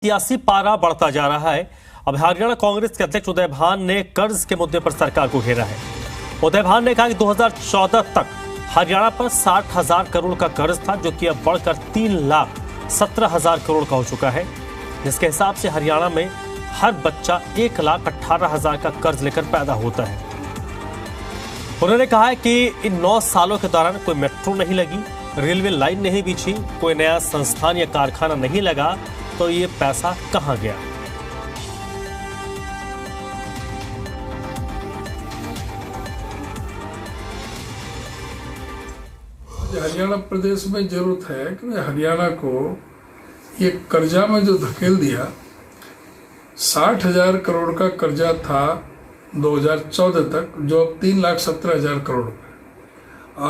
सियासी पारा बढ़ता जा रहा है। अब हरियाणा कांग्रेस के अध्यक्ष उदय भान ने कर्ज के मुद्दे पर सरकार को घेरा है। उदय भान ने कहा कि 2014 तक हरियाणा पर 60,000 करोड़ का कर्ज था, जो कि अब बढ़कर 3,17,000 करोड़ का हो चुका है, जिसके हिसाब से हरियाणा में हर बच्चा 1,18,000 का कर्ज लेकर पैदा होता है। उन्होंने कहा है कि इन 9 सालों के दौरान कोई मेट्रो नहीं लगी, रेलवे लाइन नहीं बिछी, कोई नया संस्थान या कारखाना नहीं लगा, तो ये पैसा कहां गया? हरियाणा प्रदेश में जरूरत है कि हरियाणा को ये कर्जा में जो धकेल दिया, 60,000 करोड़ का कर्जा था 2014 तक, जो अब 3,17,000 करोड़ है।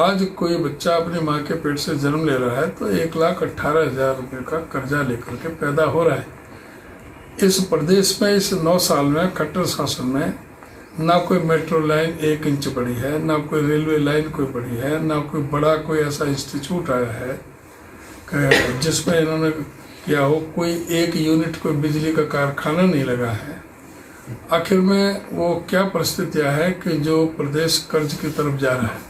आज कोई बच्चा अपनी माँ के पेट से जन्म ले रहा है तो 1,18,000 रुपये का कर्जा लेकर के पैदा हो रहा है। इस प्रदेश में इस 9 साल में खट्टर शासन में ना कोई मेट्रो लाइन 1 इंच बढ़ी है, ना कोई रेलवे लाइन कोई बढ़ी है, ना कोई बड़ा कोई ऐसा इंस्टीट्यूट आया है जिसमें इन्होंने किया हो, कोई 1 यूनिट कोई बिजली का कारखाना नहीं लगा है। आखिर में वो क्या परिस्थितियां है कि जो प्रदेश कर्ज की तरफ जा रहा है।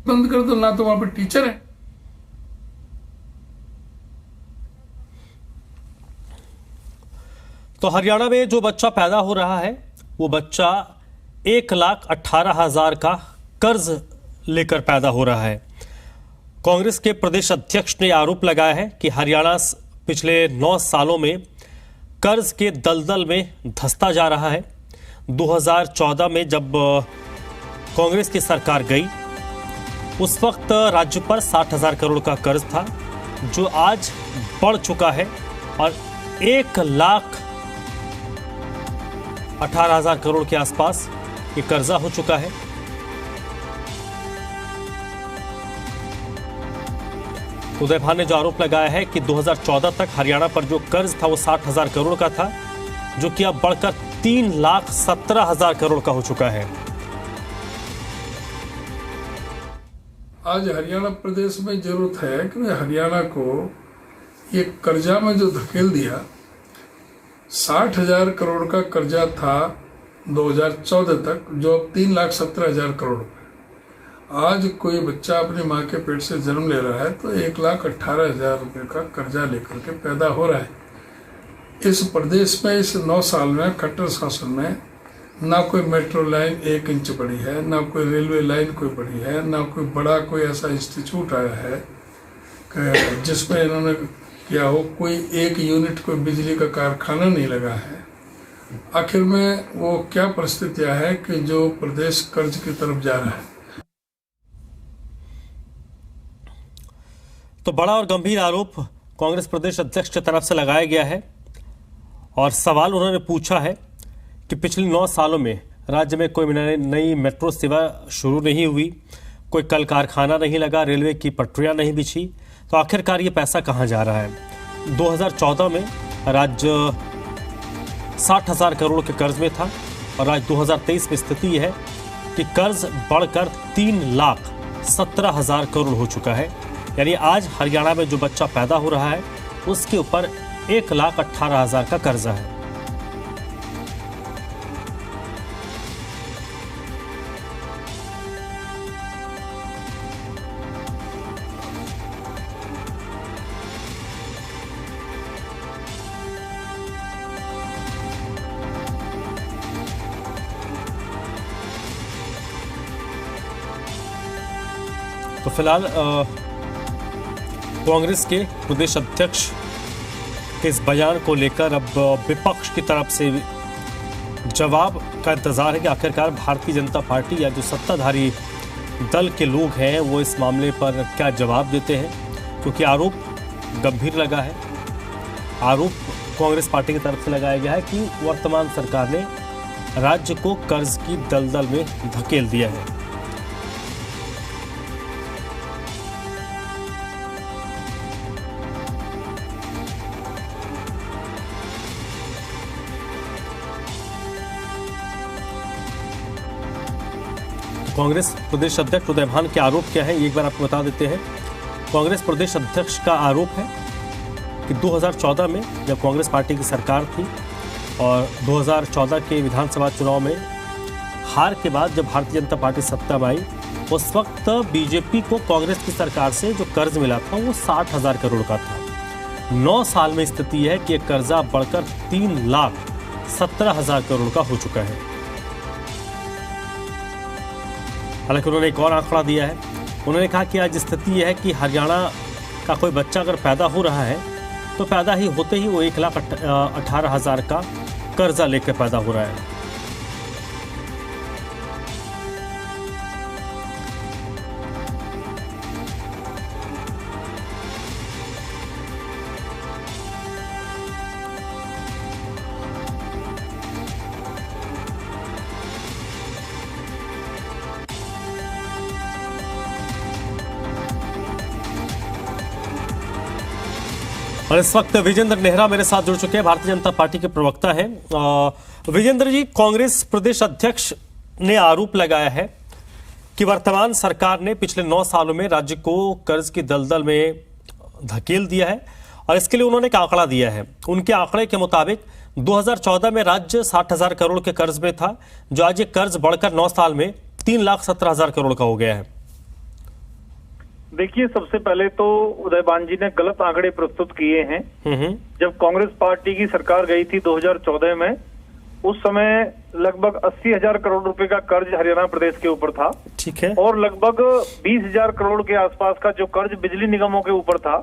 बंद कर दो, ना तो वहां पे टीचर है। तो हरियाणा में जो बच्चा पैदा हो रहा है वो बच्चा 1,18,000 का कर्ज लेकर पैदा हो रहा है। कांग्रेस के प्रदेश अध्यक्ष ने आरोप लगाया है कि हरियाणा पिछले 9 सालों में कर्ज के दलदल में धंसता जा रहा है। 2014 में जब कांग्रेस की सरकार गई, उस वक्त राज्य पर 60,000 करोड़ का कर्ज था, जो आज बढ़ चुका है और 1,18,000 करोड़ के आसपास ये कर्जा हो चुका है। उदय भान ने जो आरोप लगाया है कि 2014 तक हरियाणा पर जो कर्ज था वो 60,000 करोड़ का था, जो कि अब बढ़कर 3,17,000 करोड़ का हो चुका है। आज हरियाणा प्रदेश में जरूरत है कि हरियाणा को ये कर्जा में जो धकेल दिया, 60,000 करोड़ का कर्जा था 2014 तक, जो अब 3,17,000 करोड़ है। आज कोई बच्चा अपनी माँ के पेट से जन्म ले रहा है तो 1,18,000 रुपये का कर्जा लेकर के पैदा हो रहा है। इस प्रदेश में इस 9 साल में खट्टर शासन में ना कोई मेट्रो लाइन 1 इंच बढ़ी है, ना कोई रेलवे लाइन कोई बढ़ी है, ना कोई बड़ा कोई ऐसा इंस्टीट्यूट आया है जिसमें इन्होंने किया हो, कोई 1 यूनिट कोई बिजली का कारखाना नहीं लगा है। आखिर में वो क्या परिस्थितियां है कि जो प्रदेश कर्ज की तरफ जा रहा है। तो बड़ा और गंभीर आरोप कांग्रेस प्रदेश अध्यक्ष की तरफ से लगाया गया है और सवाल उन्होंने पूछा है कि पिछले 9 सालों में राज्य में कोई नई मेट्रो सेवा शुरू नहीं हुई, कोई कल कारखाना नहीं लगा, रेलवे की पटरियां नहीं बिछी, तो आखिरकार ये पैसा कहां जा रहा है? 2014 में राज्य 60,000 करोड़ के कर्ज में था और आज 2023 में स्थिति यह है कि कर्ज बढ़कर 3,17,000 करोड़ हो चुका है। यानी आज हरियाणा में जो बच्चा पैदा हो रहा है उसके ऊपर 1,18,000 का कर्जा है। तो फिलहाल कांग्रेस के प्रदेश अध्यक्ष के इस बयान को लेकर अब विपक्ष की तरफ से जवाब का इंतजार है कि आखिरकार भारतीय जनता पार्टी या जो सत्ताधारी दल के लोग हैं वो इस मामले पर क्या जवाब देते हैं, क्योंकि आरोप गंभीर लगा है। आरोप कांग्रेस पार्टी की तरफ से लगाया गया है कि वर्तमान सरकार ने राज्य को कर्ज की दलदल में धकेल दिया है। कांग्रेस प्रदेश अध्यक्ष उदय भान के आरोप क्या है, एक बार आपको बता देते हैं। कांग्रेस प्रदेश अध्यक्ष का आरोप है कि 2014 में जब कांग्रेस पार्टी की सरकार थी और 2014 के विधानसभा चुनाव में हार के बाद जब भारतीय जनता पार्टी सत्ता में आई, उस वक्त बीजेपी को कांग्रेस की सरकार से जो कर्ज मिला था वो 60,000 करोड़ का था। 9 साल में स्थिति है कि कर्जा बढ़कर 3,17,000 करोड़ का हो चुका है। हालांकि उन्होंने एक और आंकड़ा दिया है। उन्होंने कहा कि आज स्थिति यह है कि हरियाणा का कोई बच्चा अगर पैदा हो रहा है तो पैदा ही होते ही वो 1,18,000 का कर्जा लेकर पैदा हो रहा है। और इस वक्त विजेंद्र नेहरा मेरे साथ जुड़ चुके हैं, भारतीय जनता पार्टी के प्रवक्ता हैं। विजेंद्र जी, कांग्रेस प्रदेश अध्यक्ष ने आरोप लगाया है कि वर्तमान सरकार ने पिछले 9 सालों में राज्य को कर्ज की दलदल में धकेल दिया है और इसके लिए उन्होंने एक आंकड़ा दिया है। उनके आंकड़े के मुताबिक 2014 में राज्य 60,000 करोड़ के कर्ज में था, जो आज ये कर्ज बढ़कर 9 साल में 3,17,000 करोड़ का हो गया है। देखिए, सबसे पहले तो उदयभान जी ने गलत आंकड़े प्रस्तुत किए हैं। जब कांग्रेस पार्टी की सरकार गई थी 2014 में, उस समय लगभग 80,000 करोड़ रुपए का कर्ज हरियाणा प्रदेश के ऊपर था। ठीक है। और लगभग 20,000 करोड़ के आसपास का जो कर्ज बिजली निगमों के ऊपर था,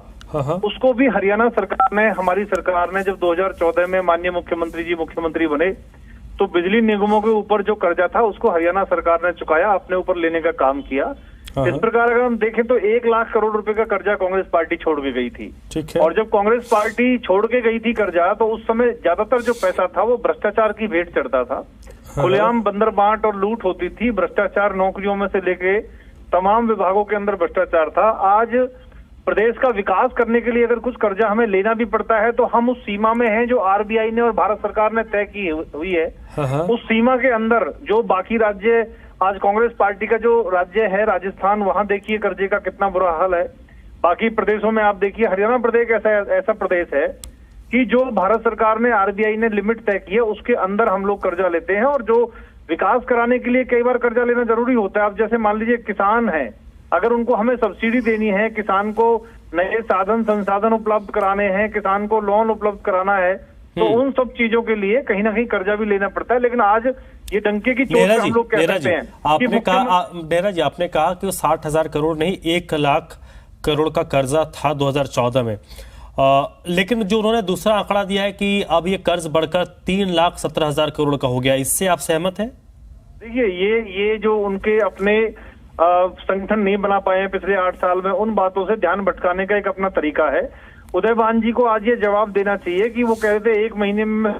उसको भी हरियाणा सरकार ने, हमारी सरकार ने जब 2014 में माननीय मुख्यमंत्री जी मुख्यमंत्री बने, तो बिजली निगमों के ऊपर जो कर्जा था उसको हरियाणा सरकार ने चुकाया, अपने ऊपर लेने का काम किया। इस प्रकार अगर हम देखें तो 1 लाख करोड़ रुपए का कर्जा कांग्रेस पार्टी छोड़ के गई थी। ठीक है। और जब कांग्रेस पार्टी छोड़ के गई थी कर्जा, तो उस समय ज्यादातर जो पैसा था वो भ्रष्टाचार की भेंट चढ़ता था। खुलेआम बंदर बांट और लूट होती थी, भ्रष्टाचार नौकरियों में से लेके तमाम विभागों के अंदर भ्रष्टाचार था। आज प्रदेश का विकास करने के लिए अगर कुछ कर्जा हमें लेना भी पड़ता है तो हम उस सीमा में हैं जो आरबीआई ने और भारत सरकार ने तय की हुई है। उस सीमा के अंदर जो बाकी राज्य, आज कांग्रेस पार्टी का जो राज्य है राजस्थान, वहां देखिए कर्जे का कितना बुरा हाल है। बाकी प्रदेशों में आप देखिए, हरियाणा प्रदेश ऐसा प्रदेश है कि जो भारत सरकार ने, आरबीआई ने लिमिट तय की है, उसके अंदर हम लोग कर्जा लेते हैं। और जो विकास कराने के लिए कई बार कर्जा लेना जरूरी होता है। अब जैसे मान लीजिए किसान है, अगर उनको हमें सब्सिडी देनी है, किसान को नए साधन संसाधन उपलब्ध कराने हैं, किसान को लोन उपलब्ध कराना है, तो उन सब चीजों के लिए कहीं ना कहीं कर्जा भी लेना पड़ता है। लेकिन आज ये डंके की चोट हम लोग कह सकते हैं। आपने कहा, नेहरा जी, आपने कहा कि वो 60,000 करोड़ नहीं 1 लाख करोड़ का कर्जा था 2014 में, लेकिन जो उन्होंने दूसरा आंकड़ा दिया है कि अब ये कर्ज बढ़कर 3,17,000 करोड़ का हो गया, इससे आप सहमत हैं? देखिए, ये जो उनके अपने संगठन नहीं बना पाए हैं पिछले 8 साल में, उन बातों से ध्यान भटकाने का एक अपना तरीका है। उदयभान जी को आज ये जवाब देना चाहिए कि वो कह रहे थे 1 महीने में,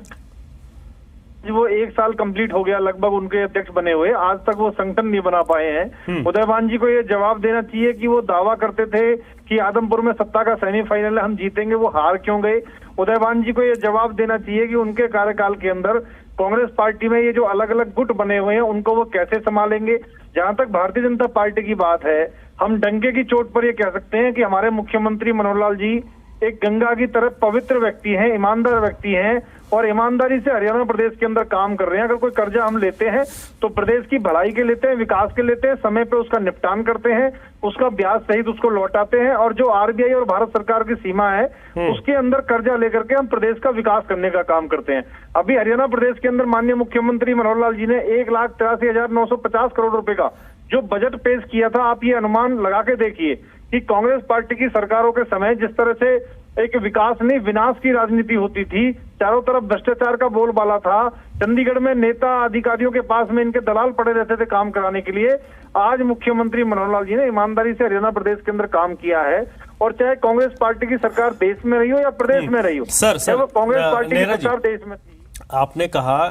वो 1 साल कंप्लीट हो गया लगभग उनके अध्यक्ष बने हुए, आज तक वो संगठन नहीं बना पाए हैं। उदयभान जी को ये जवाब देना चाहिए कि वो दावा करते थे कि आदमपुर में सत्ता का सेमीफाइनल है, हम जीतेंगे, वो हार क्यों गए। उदयभान जी को ये जवाब देना चाहिए कि उनके कार्यकाल के अंदर कांग्रेस पार्टी में ये जो अलग अलग गुट बने हुए हैं उनको वो कैसे संभालेंगे। जहां तक भारतीय जनता पार्टी की बात है, हम डंके की चोट पर ये कह सकते हैं कि हमारे मुख्यमंत्री मनोहर लाल जी एक गंगा की तरह पवित्र व्यक्ति हैं, ईमानदार व्यक्ति हैं और ईमानदारी से हरियाणा प्रदेश के अंदर काम कर रहे हैं। अगर कोई कर्जा हम लेते हैं तो प्रदेश की भलाई के लेते हैं, विकास के लेते हैं, समय पे उसका निपटान करते हैं, उसका ब्याज सहित उसको लौटाते हैं और जो आरबीआई और भारत सरकार की सीमा है उसके अंदर कर्जा लेकर के हम प्रदेश का विकास करने का काम करते हैं। अभी हरियाणा प्रदेश के अंदर माननीय मुख्यमंत्री मनोहर लाल जी ने 1,83,950 करोड़ रुपए का जो बजट पेश किया था, आप ये अनुमान लगा के देखिए कि कांग्रेस पार्टी की सरकारों के समय जिस तरह से एक विकास नहीं विनाश की राजनीति होती थी, चारों तरफ भ्रष्टाचार का बोलबाला था, चंडीगढ़ में नेता अधिकारियों के पास में इनके दलाल पड़े रहते थे काम कराने के लिए, आज मुख्यमंत्री मनोहर लाल जी ने ईमानदारी से हरियाणा प्रदेश के अंदर काम किया है। और चाहे कांग्रेस पार्टी की सरकार देश में रही हो या प्रदेश में रही हो, सर कांग्रेस पार्टी की सरकार देश में थी। आपने कहा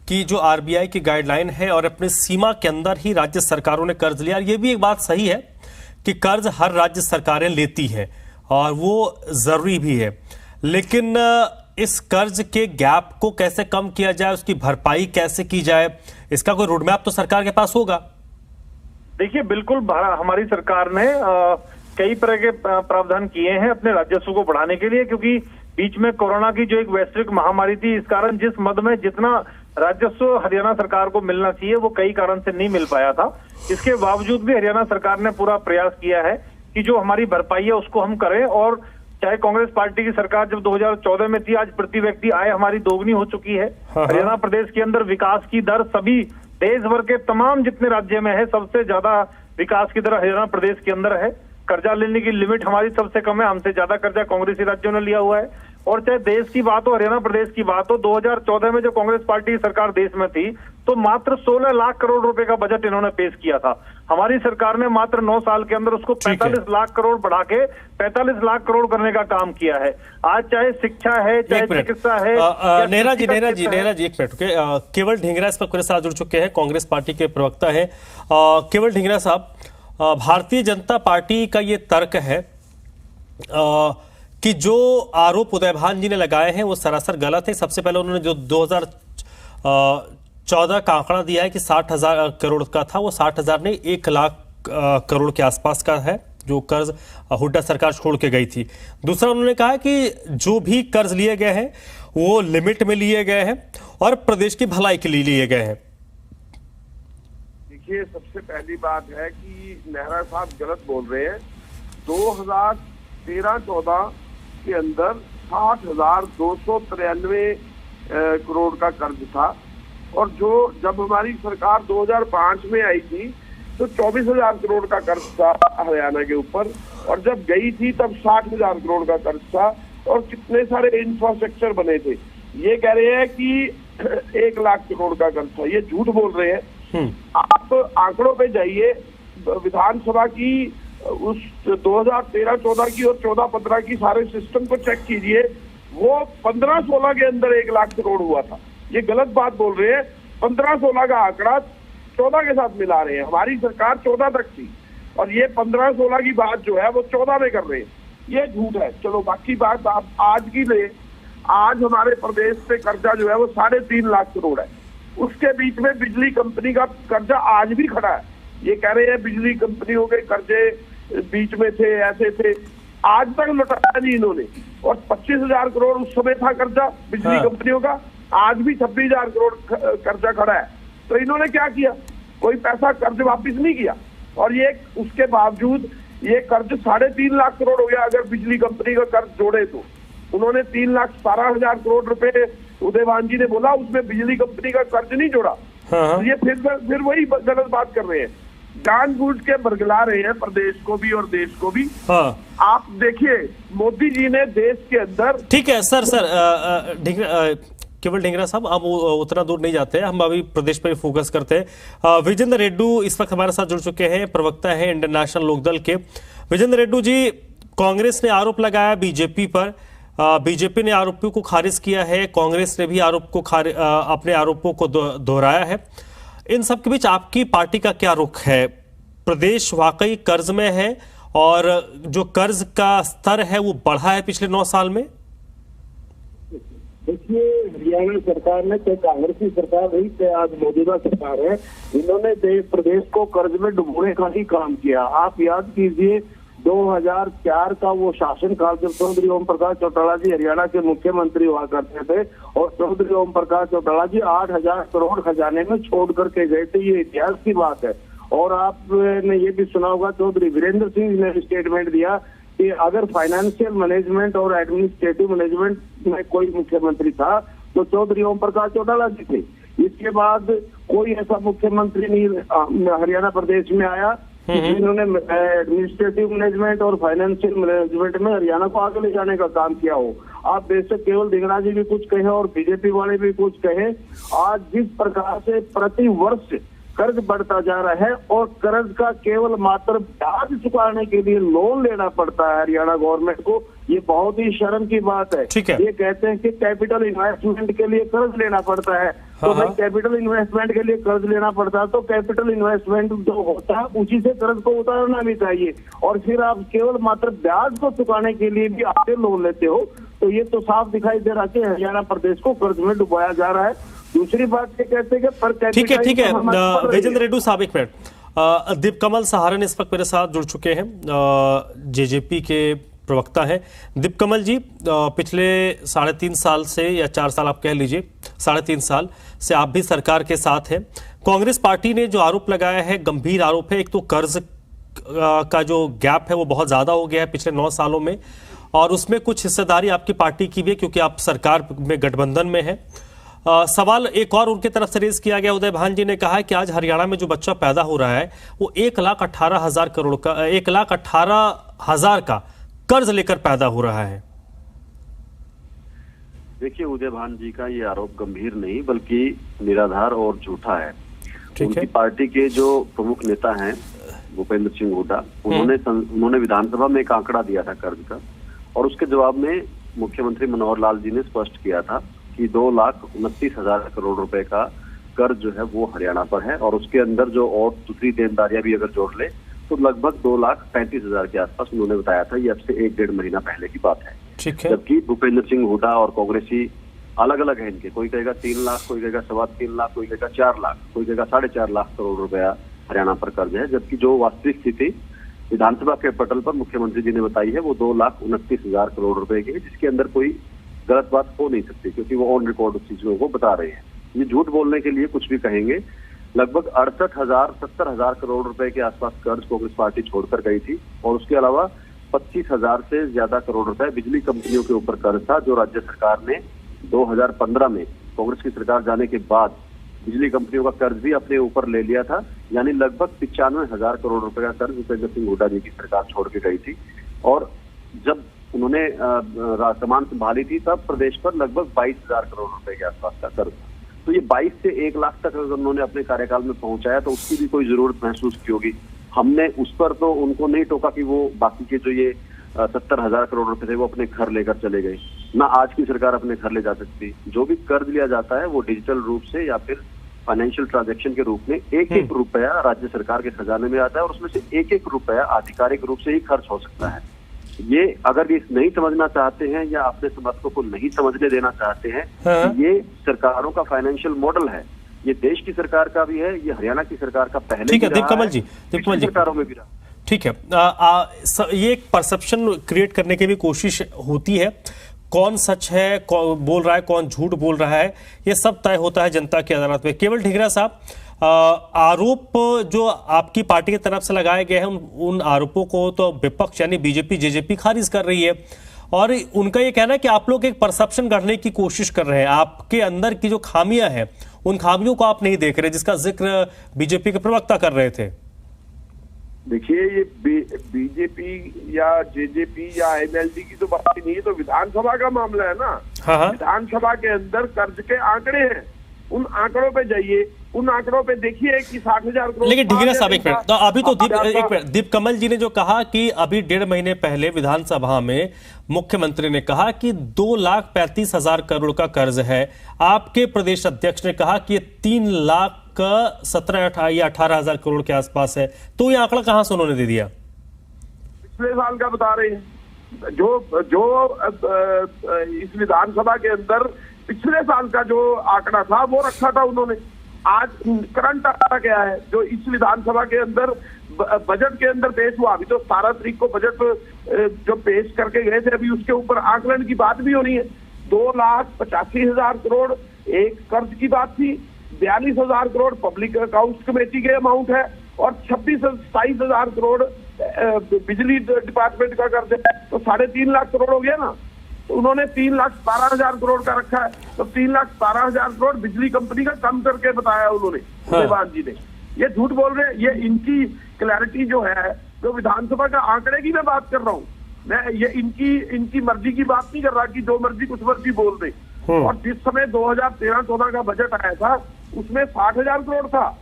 कि जो आरबीआई की गाइडलाइन है और अपनी सीमा के अंदर ही राज्य सरकारों ने कर्ज लिया, ये भी एक बात सही है कि कर्ज हर राज्य सरकारें लेती है और वो जरूरी भी है, लेकिन इस कर्ज के गैप को कैसे कम किया जाए, उसकी भरपाई कैसे की जाए, इसका कोई रोड मैप तो सरकार के पास होगा। देखिए, बिल्कुल हमारी सरकार ने कई तरह के प्रावधान किए हैं अपने राजस्व को बढ़ाने के लिए, क्योंकि बीच में कोरोना की जो एक वैश्विक महामारी थी, इस कारण जिस मद में जितना राजस्व हरियाणा सरकार को मिलना चाहिए वो कई कारण से नहीं मिल पाया था। इसके बावजूद भी हरियाणा सरकार ने पूरा प्रयास किया है कि जो हमारी भरपाई है उसको हम करें। और चाहे कांग्रेस पार्टी की सरकार जब 2014 में थी, आज प्रति व्यक्ति आय हमारी दोगुनी हो चुकी है। हरियाणा प्रदेश के अंदर विकास की दर सभी देश भर के तमाम जितने राज्य में है, सबसे ज्यादा विकास की दर हरियाणा प्रदेश के अंदर है। कर्जा लेने की लिमिट हमारी सबसे कम है, हमसे ज्यादा कर्जा कांग्रेसी राज्यों ने लिया हुआ है। और चाहे देश की बात हो, हरियाणा प्रदेश की बात हो, 2014 में जो कांग्रेस पार्टी की सरकार देश में थी तो मात्र 16 लाख करोड़ रुपए का बजट इन्होंने पेश किया था। हमारी सरकार ने मात्र 9 साल के अंदर उसको 45 लाख करोड़ बढ़ा के 45 लाख करोड़ करने का काम किया है। आज चाहे शिक्षा है, चाहे चिकित्सा है। नेहरा जी एक मिनट, केवल ढींगरा इस पर मेरे साथ जुड़ चुके हैं, कांग्रेस पार्टी के प्रवक्ता है। केवल ढींगरा साहब, भारतीय जनता पार्टी का ये तर्क है कि जो आरोप उदय भान जी ने लगाए हैं वो सरासर गलत है। सबसे पहले उन्होंने जो 2014 का आंकड़ा दिया है कि 60,000 करोड़ का था, वो 60,000 नहीं 1 लाख करोड़ के आसपास का है जो कर्ज हुड्डा सरकार छोड़ के गई थी। दूसरा उन्होंने कहा कि जो भी कर्ज लिए गए हैं वो लिमिट में लिए गए हैं और प्रदेश की भलाई के लिए लिए गए हैं। देखिए, सबसे पहली बात है कि नेहरा साहब गलत बोल रहे हैं। 2013-14 के अंदर 60,293 करोड़ का कर्ज था, और जो जब हमारी सरकार 2005 में आई थी तो 24,000 करोड़ का कर्ज था हरियाणा के ऊपर, और जब गई थी तब 60,000 करोड़ का कर्ज था, और कितने सारे इंफ्रास्ट्रक्चर बने थे। ये कह रहे हैं कि 1 लाख करोड़ का कर्ज था, ये झूठ बोल रहे हैं। आप आंकड़ों पे जाइए, विधानसभा की उस 2013-14 की और 14-15 की सारे सिस्टम को चेक कीजिए, वो 15-16 के अंदर 1 लाख करोड़ हुआ था। ये गलत बात बोल रहे हैं। 15-16 का आंकड़ा 14 के साथ मिला रहे हैं। हमारी सरकार 14 तक थी और ये 15-16 की बात जो है वो 14 में कर रहे हैं। ये झूठ है। चलो बाकी बात आप आज की ले, आज हमारे प्रदेश पे कर्जा जो है वो 3.5 लाख करोड़ है। उसके बीच में बिजली कंपनी का कर्जा आज भी खड़ा है। ये कह रहे हैं बिजली कंपनियों के कर्जे बीच में थे, ऐसे थे, आज तक लौटाया नहीं इन्होंने। और 25,000 करोड़ उस समय था कर्जा बिजली कंपनियों का, आज भी 26,000 करोड़ कर्जा खड़ा है। तो इन्होंने क्या किया? कोई पैसा कर्ज वापिस नहीं किया, और ये उसके बावजूद ये कर्ज 3.5 लाख करोड़ हो गया। अगर बिजली कंपनी का कर्ज जोड़े तो उन्होंने 3,17,000 करोड़ रुपए उदय भान जी ने बोला, उसमें बिजली कंपनी का कर्ज नहीं जोड़ा। तो ये फिर वही गलत बात कर रहे हैं, जानबूझ के बरगला रहे हैं प्रदेश को भी और देश को भी। आप देखिए, मोदी जी ने देश के अंदर, ठीक है सर, केवल ढींगरा साहब, अब उतना दूर नहीं जाते हैं, हम अभी प्रदेश पर फोकस करते हैं। विजेंद्र रेड्डू इस वक्त हमारे साथ जुड़ चुके हैं, प्रवक्ता हैं इंडियन नेशनल लोकदल के। विजेंद्र रेड्डू जी, कांग्रेस ने आरोप लगाया बीजेपी पर, बीजेपी ने आरोपों को खारिज किया है, कांग्रेस ने भी अपने आरोपों को दोहराया है। इन सब के बीच आपकी पार्टी का क्या रुख है? प्रदेश वाकई कर्ज में है और जो कर्ज का स्तर है वो बढ़ा है पिछले 9 साल में? देखिए, हरियाणा सरकार ने, चाहे कांग्रेस की सरकार रही चाहे आज मौजूदा सरकार है, इन्होंने प्रदेश को कर्ज में डुबोने का ही काम किया। आप याद कीजिए 2004 का वो शासन काल, जब चौधरी ओम प्रकाश चौटाला जी हरियाणा के मुख्यमंत्री हुआ करते थे और चौधरी ओम प्रकाश चौटाला जी 8,000 करोड़ खजाने में छोड़ करके गए थे। ये इतिहास की बात है। और आपने ये भी सुना होगा, चौधरी वीरेंद्र सिंह ने स्टेटमेंट दिया कि अगर फाइनेंशियल मैनेजमेंट और एडमिनिस्ट्रेटिव मैनेजमेंट में कोई मुख्यमंत्री था तो चौधरी ओम प्रकाश चौटाला जी थे। इसके बाद कोई ऐसा मुख्यमंत्री नहीं हरियाणा प्रदेश में आया जिन्होंने एडमिनिस्ट्रेटिव मैनेजमेंट और फाइनेंशियल मैनेजमेंट में हरियाणा को आगे ले जाने का काम किया हो। आप बेशक केवल ढींगरा जी भी कुछ कहें और बीजेपी वाले भी कुछ कहें, आज जिस प्रकार से प्रति वर्ष कर्ज बढ़ता जा रहा है और कर्ज का केवल मात्र ब्याज चुकाने के लिए लोन लेना पड़ता है हरियाणा गवर्नमेंट को, ये बहुत ही शर्म की बात है। ये कहते हैं कि कैपिटल इन्वेस्टमेंट के लिए कर्ज लेना पड़ता है, तो भाई कैपिटल इन्वेस्टमेंट के लिए कर्ज लेना पड़ता है तो कैपिटल इन्वेस्टमेंट जो होता है उसी से कर्ज को उतारना भी चाहिए। और फिर आप केवल मात्र ब्याज को चुकाने के लिए भी आगे लोन लेते हो, तो ये तो साफ दिखाई दे रहा है कि हरियाणा प्रदेश को कर्ज में डुबाया जा रहा है। दूसरी बात ये कहते हैं कि पर ठीक है विजेंद्र रेड्डू साहब, एक मिनट, दीपकमल सहारण इस वक्त मेरे साथ जुड़ चुके हैं, जेजेपी के प्रवक्ता हैं। दीपकमल जी, पिछले 3.5 साल से, या 4 साल आप कह लीजिए, 3.5 साल से आप भी सरकार के साथ हैं। कांग्रेस पार्टी ने जो आरोप लगाया है, गंभीर आरोप है। एक तो कर्ज का जो गैप है वो बहुत ज्यादा हो गया है पिछले 9 सालों में, और उसमें कुछ हिस्सेदारी आपकी पार्टी की भी है क्योंकि आप सरकार में गठबंधन में है। सवाल एक और उनके तरफ से रेज किया गया, उदय भान जी ने कहा है कि आज हरियाणा में जो बच्चा पैदा हो रहा है वो 1,18,000 करोड़ का, 1,18,000 का कर्ज लेकर पैदा हो रहा है। देखिए, उदय भान जी का ये आरोप गंभीर नहीं बल्कि निराधार और झूठा है। उनकी पार्टी के जो प्रमुख नेता हैं भूपेंद्र सिंह हुड्डा, उन्होंने विधानसभा में एक आंकड़ा दिया था कर्ज का, और उसके जवाब में मुख्यमंत्री मनोहर लाल जी ने स्पष्ट किया था कि 2,29,000 करोड़ रुपए का कर्ज जो है वो हरियाणा पर है, और उसके अंदर जो और दूसरी देनदारियां भी अगर जोड़ ले तो लगभग 2,35,000 के आसपास उन्होंने बताया था। ये अब से 1-1.5 महीना पहले की बात है। ठीक है। जबकि भूपेंद्र सिंह हुड्डा और कांग्रेसी अलग अलग है इनके, कोई कहेगा 3 लाख, कोई कहेगा 3.25 लाख, कोई कहेगा 4 लाख, कोई कहेगा 4.5 लाख करोड़ रुपया हरियाणा पर कर्ज है। जबकि जो वास्तविक स्थिति विधानसभा के पटल पर मुख्यमंत्री जी ने बताई है वो 2,29,000 करोड़ रुपए की है, जिसके अंदर कोई गलत बात हो नहीं सकती क्योंकि वो ऑन रिकॉर्ड उस चीजों को बता रहे हैं। ये झूठ बोलने के लिए कुछ भी कहेंगे। लगभग 68,000-70,000 करोड़ रुपए के आसपास कर्ज कांग्रेस पार्टी छोड़कर गई थी, और उसके अलावा 25,000 से ज्यादा करोड़ रुपए बिजली कंपनियों के ऊपर कर्ज था, जो राज्य सरकार ने 2015 में कांग्रेस की सरकार जाने के बाद बिजली कंपनियों का कर्ज भी अपने ऊपर ले लिया था। यानी लगभग 95,000 करोड़ रुपए का कर्ज भूपेंद्र सिंह हुड्डा जी की सरकार छोड़ के गई थी, और जब उन्होंने कमान संभाली थी तब प्रदेश पर लगभग 22,000 करोड़ रुपए के आसपास का कर्ज था। तो ये 22 से 1 लाख तक अगर उन्होंने अपने कार्यकाल में पहुंचाया तो उसकी भी कोई जरूरत महसूस की होगी। हमने उस पर तो उनको नहीं टोका कि वो बाकी के जो ये 70,000 करोड़ रुपए थे वो अपने घर लेकर चले गए। ना आज की सरकार अपने घर ले जा सकती। जो भी कर्ज लिया जाता है वो डिजिटल रूप से या फिर फाइनेंशियल ट्रांजैक्शन के रूप में एक रुपया राज्य सरकार के खजाने में आता है, और उसमें से एक रुपया आधिकारिक रूप से ही खर्च हो सकता है। ये अगर ये नहीं समझना चाहते हैं या अपने समर्थकों को नहीं समझने देना चाहते हैं, ये सरकारों का फाइनेंशियल मॉडल है। ये देश की सरकार का भी है, ये हरियाणा की सरकार का पहले ठीक है। दीपकमल जी, सरकारों में भी रहा। ठीक है। ये एक परसेप्शन क्रिएट करने की भी कोशिश होती है, कौन सच है, कौन बोल रहा है, कौन झूठ बोल रहा है, ये सब तय होता है जनता की अदालत में। केवल ढींगरा साहब, आरोप जो आपकी पार्टी की तरफ से लगाए गए हैं उन आरोपों को तो विपक्ष यानी बीजेपी, जेजेपी खारिज कर रही है, और उनका ये कहना है कि आप लोग एक परसेप्शन गढ़ने की कोशिश कर रहे हैं। आपके अंदर की जो खामियां हैं उन खामियों को आप नहीं देख रहे, जिसका जिक्र बीजेपी के प्रवक्ता कर रहे थे। देखिए, ये बीजेपी या जेजेपी या एमएलडी की तो बात ही नहीं है, तो विधानसभा का मामला है ना। हाँ। विधानसभा के अंदर कर्ज के आंकड़े हैं, उन आंकड़ों पे जाइए, उन आंकड़ों पे देखिए कि 60,000 करोड़। लेकिन ढींगरा साहब एक मिनट, तो अभी तो दीपकमल जी ने जो कहा कि अभी 1.5 महीने पहले विधानसभा में मुख्यमंत्री ने कहा कि 2,35,000 करोड़ का कर्ज है, आपके प्रदेश अध्यक्ष ने कहा कि ये 3,17,000 या 18,000 करोड़ के आसपास है, तो ये आंकड़ा कहां से उन्होंने दे दिया? पिछले साल का बता रहे हैं, जो इस विधानसभा के अंदर पिछले साल का जो आंकड़ा था वो रखा था उन्होंने। आज करंट आंकड़ा क्या है जो इस विधानसभा के अंदर बजट के अंदर पेश हुआ? अभी तो 17 तारीख को बजट जो पेश करके गए थे, अभी उसके ऊपर आकलन की बात भी होनी है। 2,85,000 करोड़ एक कर्ज की बात थी, 42,000 करोड़ पब्लिक अकाउंट्स कमेटी के अमाउंट है, और 26-27,000 करोड़ बिजली डिपार्टमेंट का कर्ज है, तो 3.5 लाख करोड़ हो गया ना। तो उन्होंने 3,17,000 करोड़ का रखा है, तो 3,17,000 करोड़ बिजली कंपनी का कम करके बताया उन्होंने, उदयभान जी ने। ये झूठ बोल रहे हैं। ये इनकी क्लैरिटी जो है, जो विधानसभा का आंकड़े की मैं बात कर रहा हूँ, मैं ये इनकी मर्जी की बात नहीं कर रहा कि जो मर्जी कुछ मर्जी बोल दे। और जिस समय 2013-14 का बजट आया था उसमें 60,000 करोड़ था,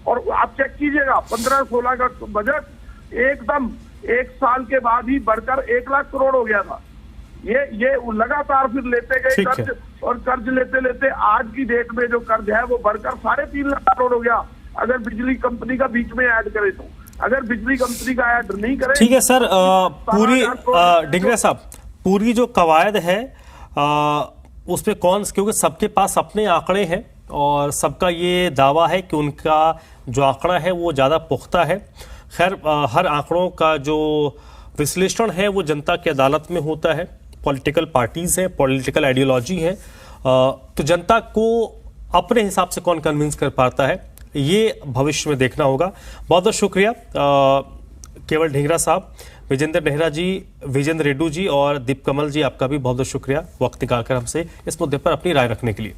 और आप चेक कीजिएगा 15-16 का बजट एकदम 1 साल के बाद ही बढ़कर 1 लाख करोड़ हो गया था। ये लगातार फिर लेते गए कर्ज, और कर्ज लेते लेते आज की डेट में जो कर्ज है वो बढ़कर 3.5 लाख करोड़ हो गया, अगर बिजली कंपनी का बीच में ऐड करे तो। अगर बिजली कंपनी का ऐड नहीं करे, ठीक है सर, पूरी ढींगरा साहब, पूरी जो कवायद है उसमें क्योंकि सबके पास अपने आंकड़े हैं, और सबका ये दावा है कि उनका जो आंकड़ा है वो ज़्यादा पुख्ता है। खैर, हर आंकड़ों का जो विश्लेषण है वो जनता की अदालत में होता है। पॉलिटिकल पार्टीज हैं, पॉलिटिकल आइडियोलॉजी है, तो जनता को अपने हिसाब से कौन कन्विंस कर पाता है ये भविष्य में देखना होगा। बहुत बहुत शुक्रिया केवल ढींगरा साहब, विजेंद्र नेहरा जी, विजेंद्र रेड्डू जी और दीप कमल जी, आपका भी बहुत बहुत शुक्रिया वक्त निकालकर हमसे इस मुद्दे पर अपनी राय रखने के लिए।